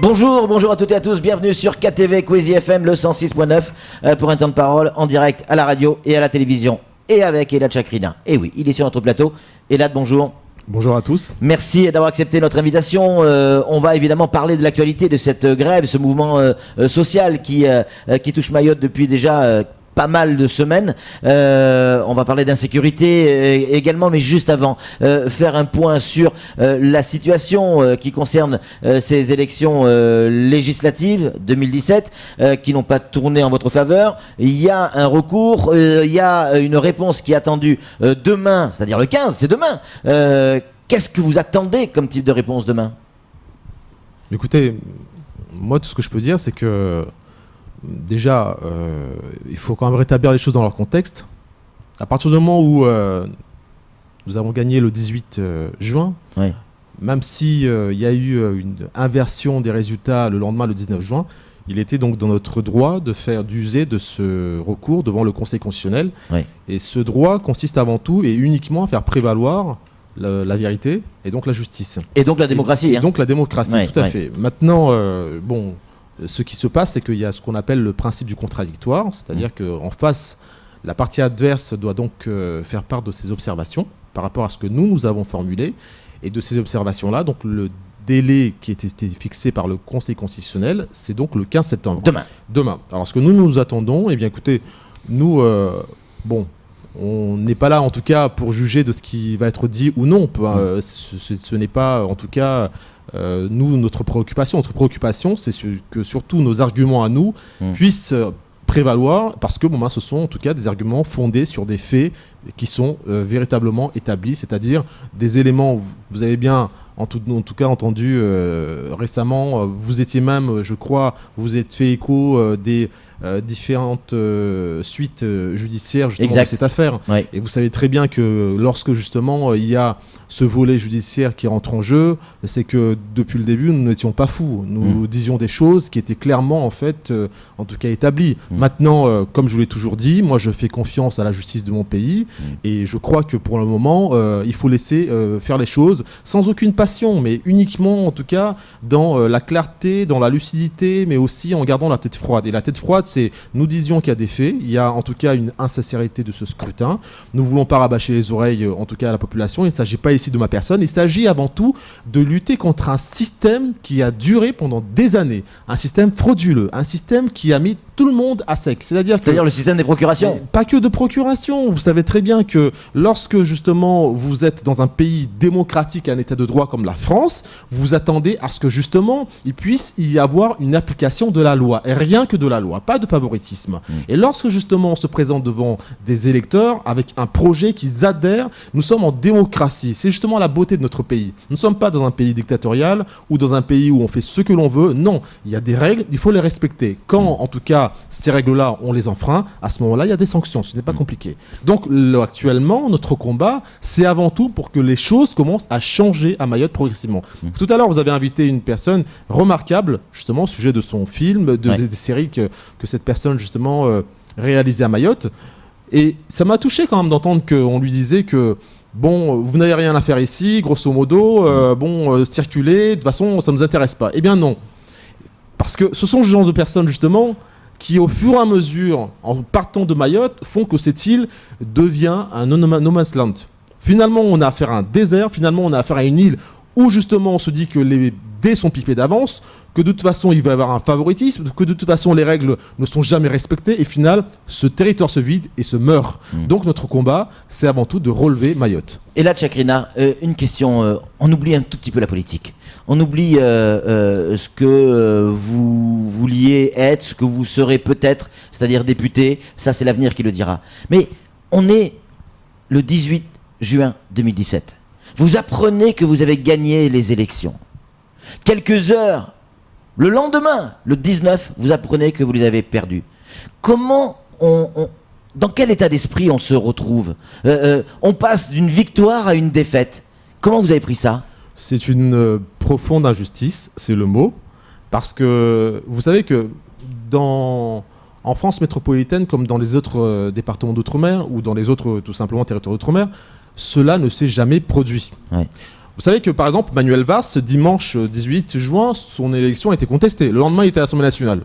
Bonjour à toutes et à tous, bienvenue sur KTV Quizy FM le 106.9 pour un temps de parole en direct à la radio et à la télévision et avec Elad Chakrina. Et oui, il est sur notre plateau. Elad, bonjour. Bonjour à tous. Merci d'avoir accepté notre invitation. On va évidemment parler de l'actualité de cette grève, ce mouvement social qui touche Mayotte depuis déjà pas mal de semaines. On va parler d'insécurité également, mais juste avant, faire un point sur la situation qui concerne ces élections législatives 2017 qui n'ont pas tourné en votre faveur. Il y a un recours, il y a une réponse qui est attendue demain, c'est-à-dire le 15, c'est demain. Qu'est-ce que vous attendez comme type de réponse demain ? Écoutez, moi tout ce que je peux dire, c'est que déjà, il faut quand même rétablir les choses dans leur contexte. À partir du moment où nous avons gagné le 18 juin, oui. Même s'il y a eu une inversion des résultats le lendemain, le 19 juin, il était donc dans notre droit d'user de ce recours devant le Conseil constitutionnel. Oui. Et ce droit consiste avant tout et uniquement à faire prévaloir la vérité et donc la justice. Et donc la démocratie. Et donc la démocratie, oui, tout à fait. Maintenant, ce qui se passe, c'est qu'il y a ce qu'on appelle le principe du contradictoire, c'est-à-dire qu'en face, la partie adverse doit donc faire part de ses observations par rapport à ce que nous avons formulé. Et de ces observations-là, donc le délai qui était fixé par le Conseil constitutionnel, c'est donc le 15 septembre. Demain. Alors ce que nous attendons, eh bien écoutez, nous, on n'est pas là en tout cas pour juger de ce qui va être dit ou non. Ce n'est pas en tout cas... notre préoccupation. Notre préoccupation, c'est que surtout nos arguments à nous puissent prévaloir, parce que ce sont en tout cas des arguments fondés sur des faits qui sont véritablement établis, c'est-à-dire des éléments, vous avez bien en tout cas entendu récemment, vous étiez même, je crois, vous êtes fait écho des différentes suites judiciaires justement de cette affaire. Oui. Et vous savez très bien que lorsque justement il y a ce volet judiciaire qui rentre en jeu, c'est que depuis le début, nous n'étions pas fous. Nous disions des choses qui étaient clairement, en fait, en tout cas établies. Maintenant, comme je vous l'ai toujours dit, moi je fais confiance à la justice de mon pays et je crois que pour le moment, il faut laisser faire les choses sans aucune passion, mais uniquement en tout cas dans la clarté, dans la lucidité, mais aussi en gardant la tête froide. Et la tête froide, c'est, nous disions qu'il y a des faits, il y a en tout cas une insincérité de ce scrutin. Nous ne voulons pas rabâcher les oreilles, en tout cas à la population. Il ne s'agit pas ici de ma personne, il s'agit avant tout de lutter contre un système qui a duré pendant des années, un système frauduleux, un système qui a mis tout le monde à sec. C'est-à-dire le système des procurations. Pas que de procuration. Vous savez très bien que lorsque justement vous êtes dans un pays démocratique, un état de droit comme la France, vous attendez à ce que justement il puisse y avoir une application de la loi, et rien que de la loi, pas de favoritisme. Et lorsque justement on se présente devant des électeurs avec un projet qu'ils adhèrent, nous sommes en démocratie. C'est justement la beauté de notre pays. Nous ne sommes pas dans un pays dictatorial ou dans un pays où on fait ce que l'on veut. Non, il y a des règles, il faut les respecter. Quand en tout cas ces règles-là, on les enfreint, à ce moment-là, il y a des sanctions, ce n'est pas compliqué. Donc actuellement, notre combat, c'est avant tout pour que les choses commencent à changer à Mayotte progressivement. Tout à l'heure, vous avez invité une personne remarquable, justement, au sujet de son film, des séries que cette personne, justement, réalisait à Mayotte. Et ça m'a touché quand même d'entendre qu'on lui disait que vous n'avez rien à faire ici, grosso modo, circuler, de toute façon, ça ne nous intéresse pas. Eh bien non. Parce que ce sont ce genre de personnes, justement, qui, au fur et à mesure, en partant de Mayotte, font que cette île devient un no man's land. Finalement, on a affaire à un désert, finalement, on a affaire à une île où, justement, on se dit que les dés sont pipés d'avance, que de toute façon, il va y avoir un favoritisme, que de toute façon, les règles ne sont jamais respectées, et finalement, ce territoire se vide et se meurt. Donc, notre combat, c'est avant tout de relever Mayotte. Et là, Chakrina, une question, on oublie un tout petit peu la politique. On oublie ce que vous vouliez être, ce que vous serez peut-être, c'est-à-dire député, ça c'est l'avenir qui le dira. Mais on est le 18 juin 2017. Vous apprenez que vous avez gagné les élections. Quelques heures, le lendemain, le 19, vous apprenez que vous les avez perdues. Comment dans quel état d'esprit on se retrouve ? On passe d'une victoire à une défaite. Comment vous avez pris ça ? C'est une profonde injustice, c'est le mot, parce que vous savez que dans en France métropolitaine, comme dans les autres départements d'outre-mer ou dans les autres, tout simplement, territoires d'outre-mer, cela ne s'est jamais produit. Ouais. Vous savez que, par exemple, Manuel Valls, dimanche 18 juin, son élection a été contestée. Le lendemain, il était à l'Assemblée nationale.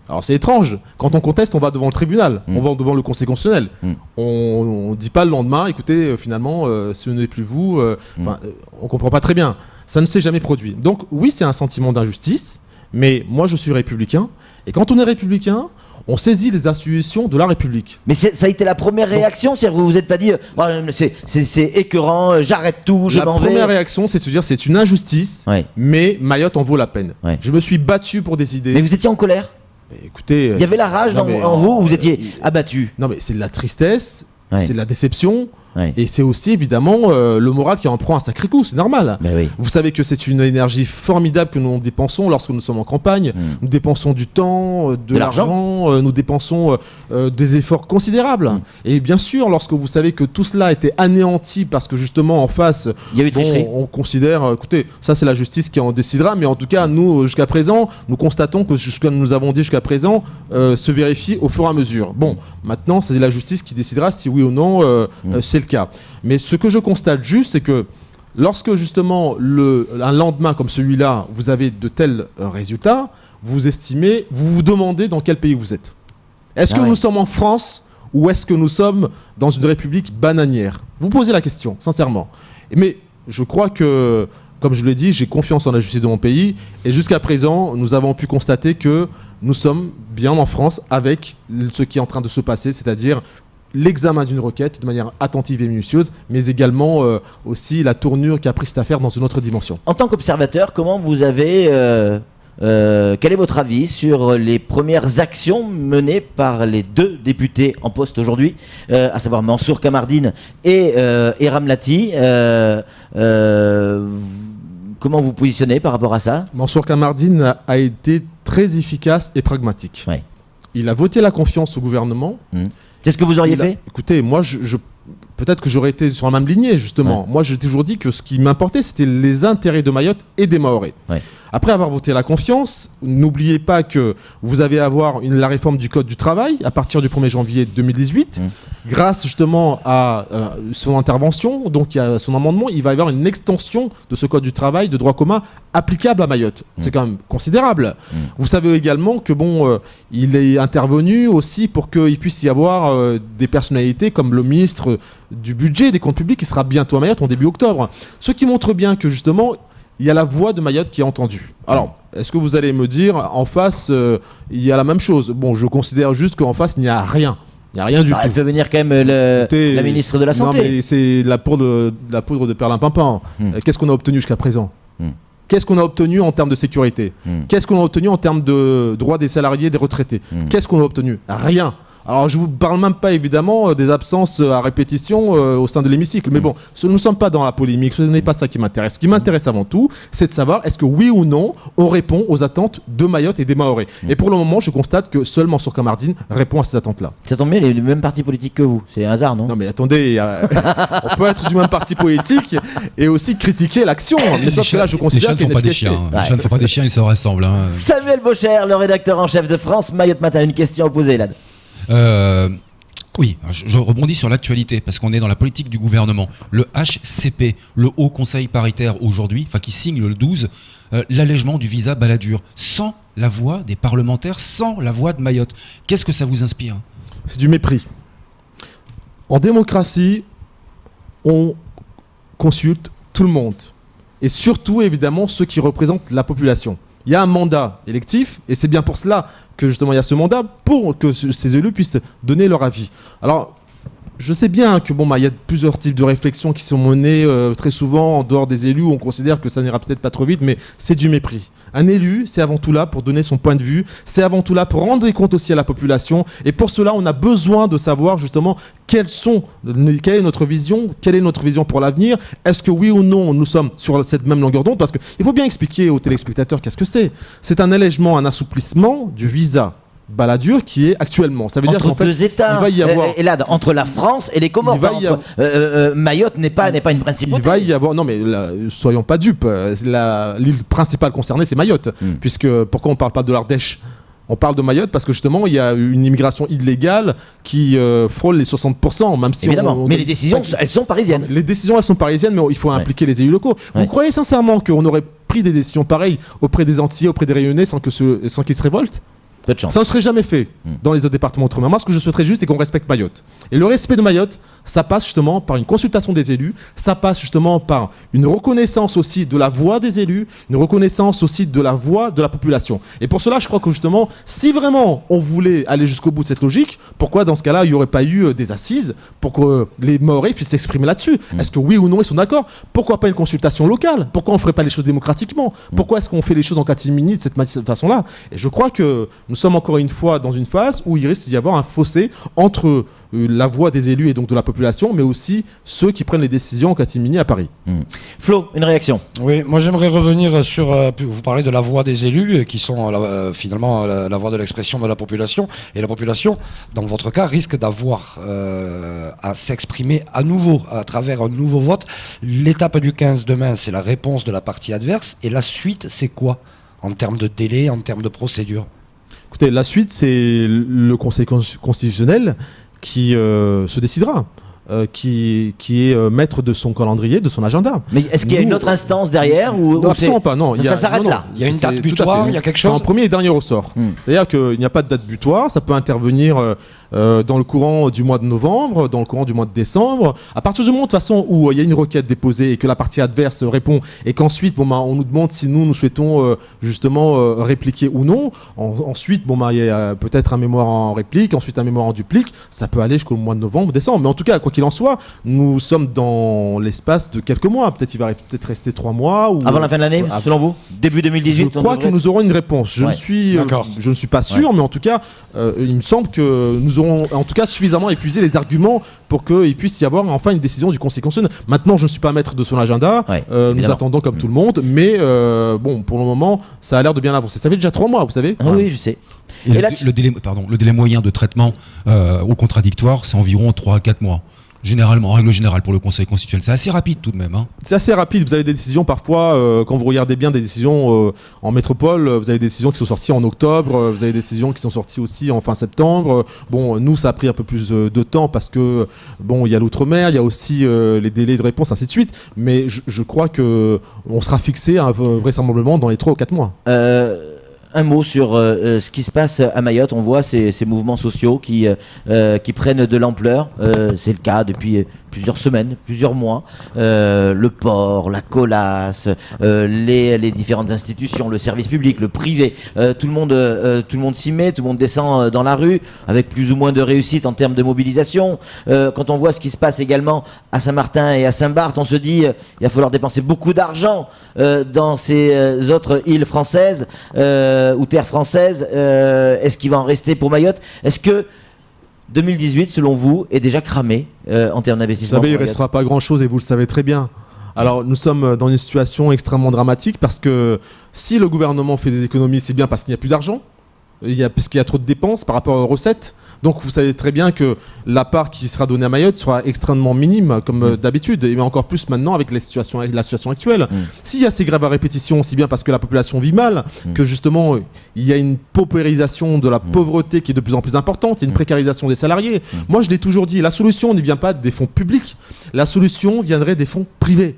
Alors c'est étrange, quand on conteste, on va devant le tribunal, on va devant le Conseil constitutionnel. On ne dit pas le lendemain, écoutez, finalement, ce n'est plus vous. On comprend pas très bien. Ça ne s'est jamais produit. Donc oui, c'est un sentiment d'injustice, mais moi je suis républicain, et quand on est républicain, on saisit les institutions de la République. Mais ça a été la première réaction, c'est-à-dire que vous vous êtes pas dit c'est écœurant, j'arrête tout, je m'en vais. La première réaction, c'est de se dire c'est une injustice, mais Mayotte en vaut la peine. Je me suis battu pour des idées. Mais vous étiez en colère? Écoutez, il y avait la rage en vous, vous étiez abattu. Non mais c'est de la tristesse, c'est de la déception. Et c'est aussi évidemment le moral qui en prend un sacré coup, c'est normal. Oui. Vous savez que c'est une énergie formidable que nous dépensons lorsque nous sommes en campagne. Nous dépensons du temps, de l'argent, nous dépensons des efforts considérables. Et bien sûr, lorsque vous savez que tout cela a été anéanti parce que justement en face, il y a eu tricherie. On considère, écoutez, ça c'est la justice qui en décidera, mais en tout cas, nous, jusqu'à présent, nous constatons que ce que nous avons dit jusqu'à présent se vérifie au fur et à mesure. Bon, maintenant, c'est la justice qui décidera si oui ou non c'est le cas. Mais ce que je constate juste, c'est que lorsque justement un lendemain comme celui-là, vous avez de tels résultats, vous vous demandez dans quel pays vous êtes. Est-ce que nous sommes en France ou est-ce que nous sommes dans une république bananière? Vous posez la question, sincèrement. Mais je crois que, comme je l'ai dit, j'ai confiance en la justice de mon pays, et jusqu'à présent, nous avons pu constater que nous sommes bien en France avec ce qui est en train de se passer, c'est-à-dire l'examen d'une requête de manière attentive et minutieuse, mais également aussi la tournure qu'a pris cette affaire dans une autre dimension. En tant qu'observateur, comment vous avez quel est votre avis sur les premières actions menées par les deux députés en poste aujourd'hui, à savoir Mansour Kamardine et Ramlati? Comment vous positionnez par rapport à ça? Mansour Kamardine a été très efficace et pragmatique. Il a voté la confiance au gouvernement. C'est ce que vous auriez fait? Écoutez, moi, peut-être que j'aurais été sur la même lignée, justement. Moi, j'ai toujours dit que ce qui m'importait, c'était les intérêts de Mayotte et des Mahorais. Après avoir voté la confiance, n'oubliez pas que vous allez avoir la réforme du Code du travail à partir du 1er janvier 2018. Grâce justement à son intervention, donc à son amendement, il va y avoir une extension de ce Code du travail de droit commun applicable à Mayotte. C'est quand même considérable. Vous savez également que il est intervenu aussi pour qu'il puisse y avoir des personnalités comme le ministre du budget et des comptes publics qui sera bientôt à Mayotte en début octobre. Ce qui montre bien que justement il y a la voix de Mayotte qui est entendue. Alors, est-ce que vous allez me dire, en face, il y a la même chose? Bon, je considère juste qu'en face, il n'y a rien. Il n'y a rien du tout. Elle fait venir quand même la ministre de la Santé. Non, mais c'est la poudre de perlimpinpin. Qu'est-ce qu'on a obtenu jusqu'à présent? Qu'est-ce qu'on a obtenu en termes de sécurité? Qu'est-ce qu'on a obtenu en termes de droits des salariés, des retraités? Qu'est-ce qu'on a obtenu? Rien. Alors, je ne vous parle même pas, évidemment, des absences à répétition au sein de l'hémicycle. Mais bon, nous ne sommes pas dans la polémique, ce n'est pas ça qui m'intéresse. Ce qui m'intéresse avant tout, c'est de savoir est-ce que oui ou non, on répond aux attentes de Mayotte et des Mahorais. Et pour le moment, je constate que seul Mansour Kamardine répond à ces attentes-là. Ça tombe bien, il est du même parti politique que vous. C'est un hasard, non? Non, mais attendez, on peut être du même parti politique et aussi critiquer l'action. Mais sauf que là, je considère qu'il y a une efficacité. Les chats ne font pas des chiens, ils se rassemblent. Samuel Baucher, le rédacteur en chef de France Mayotte Matin. Une question à poser, Elad. Oui, je rebondis sur l'actualité parce qu'on est dans la politique du gouvernement. Le HCP, le Haut Conseil paritaire aujourd'hui, qui signe le 12, l'allègement du visa Balladur, sans la voix des parlementaires, sans la voix de Mayotte. Qu'est-ce que ça vous inspire? C'est du mépris. En démocratie, on consulte tout le monde. Et surtout, évidemment, ceux qui représentent la population. Il y a un mandat électif, et c'est bien pour cela que justement il y a ce mandat, pour que ces élus puissent donner leur avis. Alors, je sais bien que il y a plusieurs types de réflexions qui sont menées très souvent en dehors des élus, où on considère que ça n'ira peut-être pas trop vite, mais c'est du mépris. Un élu, c'est avant tout là pour donner son point de vue, c'est avant tout là pour rendre des comptes aussi à la population, et pour cela, on a besoin de savoir justement quelle est notre vision pour l'avenir. Est-ce que oui ou non, nous sommes sur cette même longueur d'onde? Parce qu'il faut bien expliquer aux téléspectateurs qu'est-ce que c'est. C'est un allègement, un assouplissement du visa Balladur qui est actuellement. Ça veut dire qu'en fait, deux États. Il va y avoir entre la France et les Comores. Mayotte n'est pas une principauté. Il va y avoir. Non, mais soyons pas dupes. L'île principale concernée, c'est Mayotte. Puisque pourquoi on ne parle pas de l'Ardèche? On parle de Mayotte parce que justement, il y a une immigration illégale qui frôle les 60%, même si évidemment. Mais les décisions, elles sont parisiennes. Les décisions, elles sont parisiennes, mais il faut impliquer les élus locaux. Vous croyez sincèrement qu'on aurait pris des décisions pareilles auprès des Antillais, auprès des Réunionnais, sans qu'ils se révoltent ? Peu de chance. Ça ne serait jamais fait dans les autres départements outre-mer. Moi, ce que je souhaiterais juste, c'est qu'on respecte Mayotte. Et le respect de Mayotte, ça passe justement par une consultation des élus, ça passe justement par une reconnaissance aussi de la voix des élus, une reconnaissance aussi de la voix de la population. Et pour cela, je crois que justement, si vraiment on voulait aller jusqu'au bout de cette logique, pourquoi dans ce cas-là, il n'y aurait pas eu des assises pour que les Mahorais puissent s'exprimer là-dessus ? Est-ce que oui ou non, ils sont d'accord ? Pourquoi pas une consultation locale ? Pourquoi on ne ferait pas les choses démocratiquement ? Pourquoi est-ce qu'on fait les choses en catimini de cette façon-là ? Et je crois que nous sommes encore une fois dans une phase où il risque d'y avoir un fossé entre la voix des élus et donc de la population, mais aussi ceux qui prennent les décisions en catimini à Paris. Flo, une réaction ? Oui, moi j'aimerais revenir sur, vous parlez de la voix des élus, qui sont finalement la voix de l'expression de la population, et la population, dans votre cas, risque d'avoir à s'exprimer à nouveau, à travers un nouveau vote. L'étape du 15 demain, c'est la réponse de la partie adverse, et la suite, c'est quoi en termes de délai, en termes de procédure ? Écoutez, la suite, c'est le Conseil constitutionnel qui se décidera, qui est maître de son calendrier, de son agenda. Mais est-ce qu'il y a une autre instance derrière ou non, absolument pas, non. Ça s'arrête là. Il y a une date butoir, il y a quelque chose. C'est un premier et dernier ressort. C'est-à-dire qu'il n'y a pas de date butoir, ça peut intervenir dans le courant du mois de novembre, dans le courant du mois de décembre. À partir du moment de toute façon où il y a une requête déposée et que la partie adverse répond et qu'ensuite on nous demande si nous souhaitons justement répliquer ou non. Ensuite il y a peut-être un mémoire en réplique, ensuite un mémoire en duplique. Ça peut aller jusqu'au mois de novembre, décembre. Mais en tout cas, quoi qu'il en soit, nous sommes dans l'espace de quelques mois. Peut-être il va rester 3 mois. Ou avant la fin de l'année, selon vous ? Début 2018 ? Je crois que nous aurons une réponse. Je ne suis pas sûr, mais en tout cas, il me semble que nous aurons en tout cas suffisamment épuisé les arguments pour qu'il puisse y avoir enfin une décision du Conseil constitutionnel. Maintenant, je ne suis pas maître de son agenda. Nous attendons comme tout le monde, mais pour le moment, ça a l'air de bien avancer. Ça fait déjà 3 mois, vous savez. Oui, je sais. Et le délai moyen de traitement au contradictoire, c'est environ 3 à 4 mois. Généralement, en règle générale, pour le Conseil constitutionnel, c'est assez rapide tout de même. C'est assez rapide. Vous avez des décisions parfois, quand vous regardez bien des décisions en métropole, vous avez des décisions qui sont sorties en octobre, vous avez des décisions qui sont sorties aussi en fin septembre. Nous, ça a pris un peu plus de temps parce que, il y a l'outre-mer, il y a aussi les délais de réponse, ainsi de suite. Mais je crois qu'on sera fixé vraisemblablement dans les 3 ou 4 mois. Un mot sur ce qui se passe à Mayotte. On voit ces mouvements sociaux qui prennent de l'ampleur. C'est le cas depuis plusieurs semaines, plusieurs mois. Le port, la Colas, les différentes institutions, le service public, le privé. Tout le monde s'y met, tout le monde descend dans la rue avec plus ou moins de réussite en termes de mobilisation. Quand on voit ce qui se passe également à Saint-Martin et à Saint-Barth, on se dit il va falloir dépenser beaucoup d'argent dans ces autres îles françaises ou terres françaises. Est-ce qu'il va en rester pour Mayotte ? Est-ce que 2018, selon vous, est déjà cramé en termes d'investissement ? Vous savez, il ne restera pas grand-chose et vous le savez très bien. Alors, nous sommes dans une situation extrêmement dramatique parce que si le gouvernement fait des économies, c'est bien parce qu'il n'y a plus d'argent, parce qu'il y a trop de dépenses par rapport aux recettes. Donc vous savez très bien que la part qui sera donnée à Mayotte sera extrêmement minime, comme d'habitude, et encore plus maintenant avec la situation actuelle. S'il y a ces grèves à répétition, aussi bien parce que la population vit mal, que justement il y a une paupérisation de la pauvreté qui est de plus en plus importante, il y a une précarisation des salariés. Moi je l'ai toujours dit, la solution ne vient pas des fonds publics, la solution viendrait des fonds privés.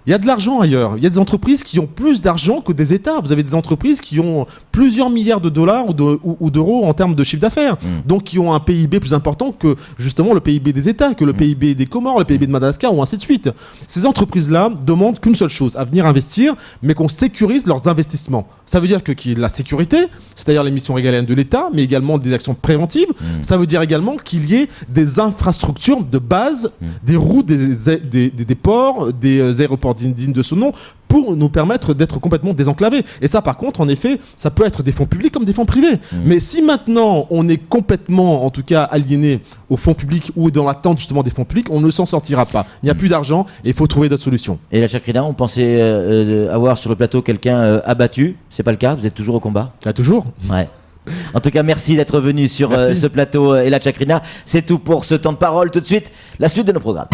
Il y a de l'argent ailleurs. Il y a des entreprises qui ont plus d'argent que des États. Vous avez des entreprises qui ont plusieurs milliards de dollars ou d'euros en termes de chiffre d'affaires. Donc qui ont un PIB plus important que justement le PIB des États, que le PIB des Comores, le PIB de Madagascar ou ainsi de suite. Ces entreprises-là demandent qu'une seule chose, à venir investir, mais qu'on sécurise leurs investissements. Ça veut dire qu'il y ait de la sécurité, c'est-à-dire les missions régaliennes de l'État, mais également des actions préventives. Ça veut dire également qu'il y ait des infrastructures de base, des routes, des ports, des aéroports dignes de ce nom, pour nous permettre d'être complètement désenclavés. Et ça, par contre, en effet, ça peut être des fonds publics comme des fonds privés. Mais si maintenant, on est complètement, en tout cas, aliéné aux fonds publics ou dans l'attente justement des fonds publics, on ne s'en sortira pas. Il n'y a plus d'argent et il faut trouver d'autres solutions. Et la Chakrina, on pensait avoir sur le plateau quelqu'un abattu. C'est pas le cas, vous êtes toujours au combat ? Toujours. Ouais. En tout cas, merci d'être venu sur ce plateau, Ella Chakrina. C'est tout pour ce temps de parole. Tout de suite, la suite de nos programmes.